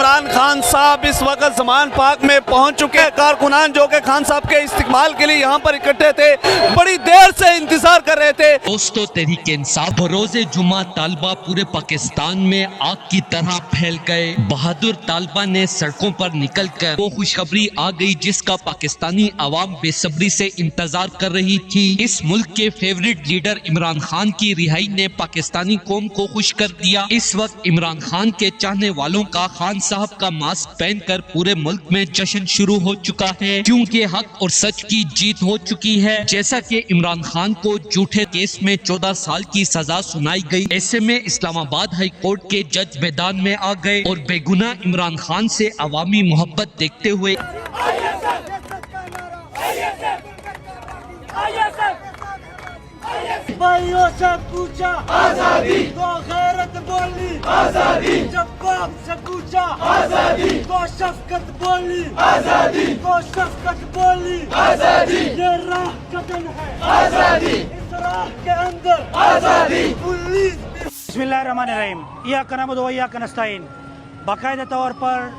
عمران خان صاحب اس وقت زمان پاک میں پہنچ چکے ہیں۔ کارکنان جو کہ خان صاحب کے استقبال کے لیے یہاں پر اکٹھے تھے، بڑی دیر سے انتظار کر رہے تھے۔ دوستو، تحریک انصاف بروز جمعہ طالبہ پورے پاکستان میں آگ کی طرح پھیل گئے۔ بہادر طالبہ نے سڑکوں پر نکل کر وہ خوشخبری آ گئی جس کا پاکستانی عوام بے صبری سے انتظار کر رہی تھی۔ اس ملک کے فیورٹ لیڈر عمران خان کی رہائی نے پاکستانی قوم کو خوش کر دیا۔ اس وقت عمران خان کے چاہنے والوں کا خان صاحب کا ماسک پہن کر پورے ملک میں جشن شروع ہو چکا ہے، کیونکہ حق اور سچ کی جیت ہو چکی ہے۔ جیسا کہ عمران خان کو جھوٹے کیس میں 14 سال کی سزا سنائی گئی، ایسے میں اسلام آباد ہائی کورٹ کے جج میدان میں آ گئے اور بے گناہ عمران خان سے عوامی محبت دیکھتے ہوئے بھائیوں سے پوچھا آزادی تو غیرت بولی، آزادی جب باپ سے پوچھا آزادی تو شفقت بولی، آزادی تو شفقت بولی، آزادی یہ راہ قدم ہے آزادی، اس راہ کے اندر آزادی پولیس۔ بسم اللہ الرحمن الرحیم، ایاک نعبد و ایاک نستعین۔ باقاعدہ طور پر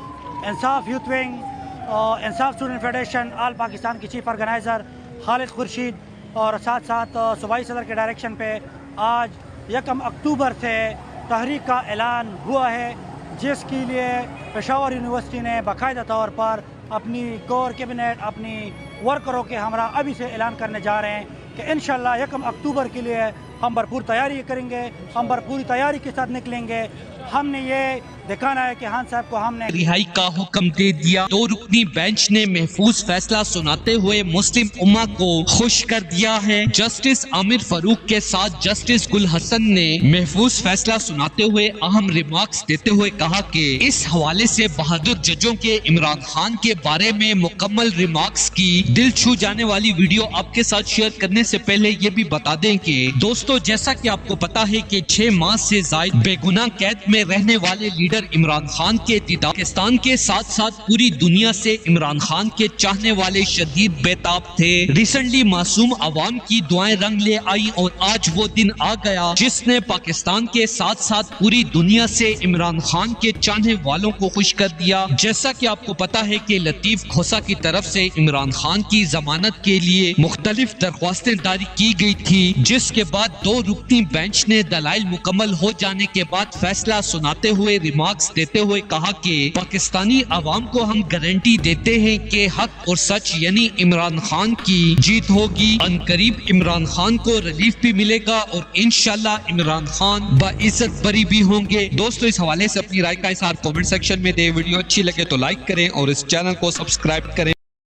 انصاف یوتھ ونگ اور انصاف اسٹوڈنٹ فیڈریشن آل پاکستان کی چیف آرگنائزر خالد خورشید اور ساتھ ساتھ صوبائی صدر کے ڈائریکشن پہ آج 1 اکتوبر سے تحریک کا اعلان ہوا ہے، جس کے لیے پشاور یونیورسٹی نے باقاعدہ طور پر اپنی کور کیبنٹ اپنی ورکروں کے ہمراہ ابھی سے اعلان کرنے جا رہے ہیں کہ انشاءاللہ 1 اکتوبر کے لیے ہم بھرپور تیاری کریں گے، ہم بھرپوری تیاری کے ساتھ نکلیں گے۔ ہم نے یہ دکھانا ہے کہ خان صاحب کو ہم نے رہائی کا حکم دے دیا۔ 2 رکنی بینچ نے محفوظ فیصلہ سناتے ہوئے مسلم امہ کو خوش کر دیا ہے۔ جسٹس عامر فاروق کے ساتھ جسٹس گل حسن نے محفوظ فیصلہ سناتے ہوئے اہم ریمارکس دیتے ہوئے کہا کہ اس حوالے سے بہادر ججوں کے عمران خان کے بارے میں مکمل ریمارکس کی دل چھو جانے والی ویڈیو آپ کے ساتھ شیئر کرنے سے پہلے یہ بھی بتا دیں کہ دوستو، جیسا کہ آپ کو پتا ہے کہ 6 ماہ سے زائد بے گناہ قید میں رہنے والے لیڈر عمران خان کے دیدار پاکستان کے ساتھ ساتھ پوری دنیا سے عمران خان کے چاہنے والے شدید بیتاب تھے۔ ریسنٹلی معصوم عوام کی دعائیں رنگ لے آئی اور آج وہ دن آ گیا جس نے پاکستان کے ساتھ ساتھ پوری دنیا سے عمران خان کے چاہنے والوں کو خوش کر دیا۔ جیسا کہ آپ کو پتا ہے کہ لطیف کھوسہ کی طرف سے عمران خان کی ضمانت کے لیے مختلف درخواستیں جاری کی گئی تھی، جس کے بعد 2 رکنی بینچ نے دلائل مکمل ہو جانے کے بعد فیصلہ سناتے ہوئے ریمارکس دیتے ہوئے کہا کہ پاکستانی عوام کو ہم گارنٹی دیتے ہیں کہ حق اور سچ یعنی عمران خان کی جیت ہوگی۔ ان قریب عمران خان کو ریلیف بھی ملے گا اور انشاءاللہ عمران خان باعزت بری بھی ہوں گے۔ دوستو، اس حوالے سے اپنی رائے کا اظہار کامنٹ سیکشن میں دیں۔ ویڈیو اچھی لگے تو لائک کریں اور اس چینل کو سبسکرائب کریں۔